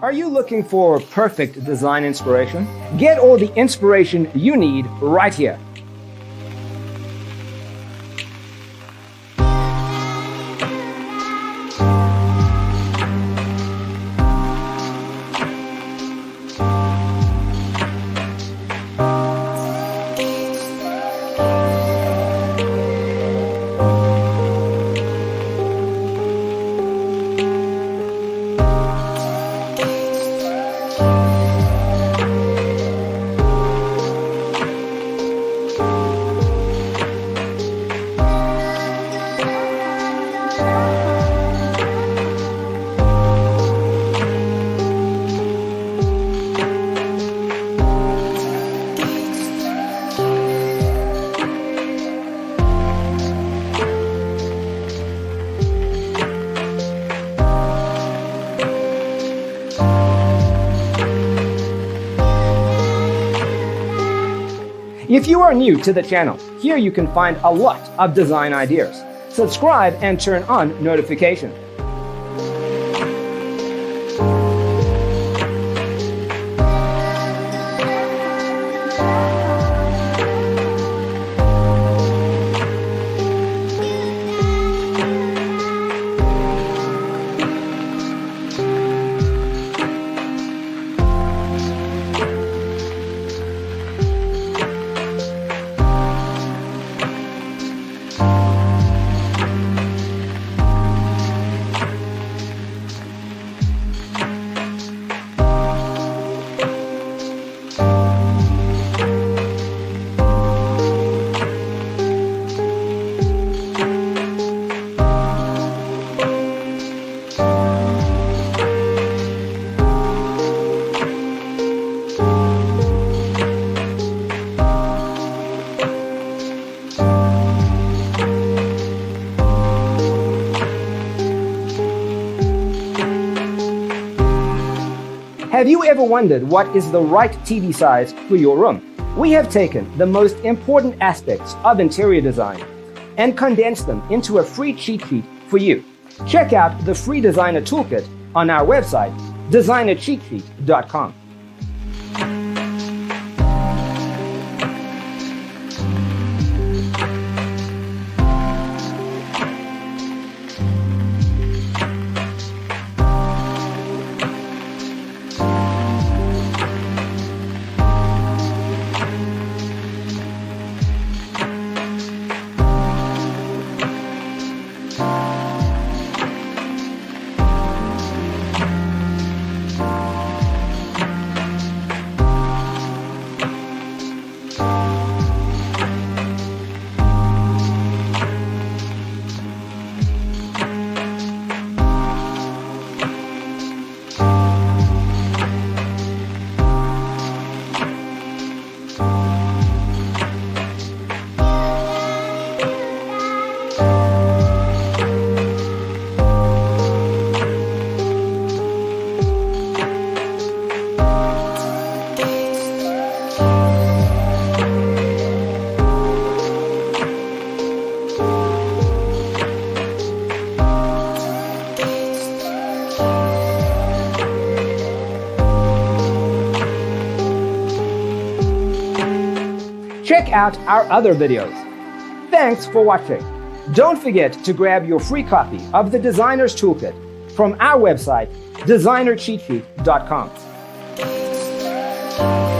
Are you looking for perfect design inspiration? Get all the inspiration you need right here. If you are new to the channel, here you can find a lot of design ideas. Subscribe and turn on notifications. Have you ever wondered what is the right TV size for your room? We have taken the most important aspects of interior design and condensed them into a free cheat sheet for you. Check out the free designer toolkit on our website, designercheatsheet.com. Check out our other videos. Thanks for watching. Don't forget to grab your free copy of the Designer's Toolkit from our website, designercheatsheet.com.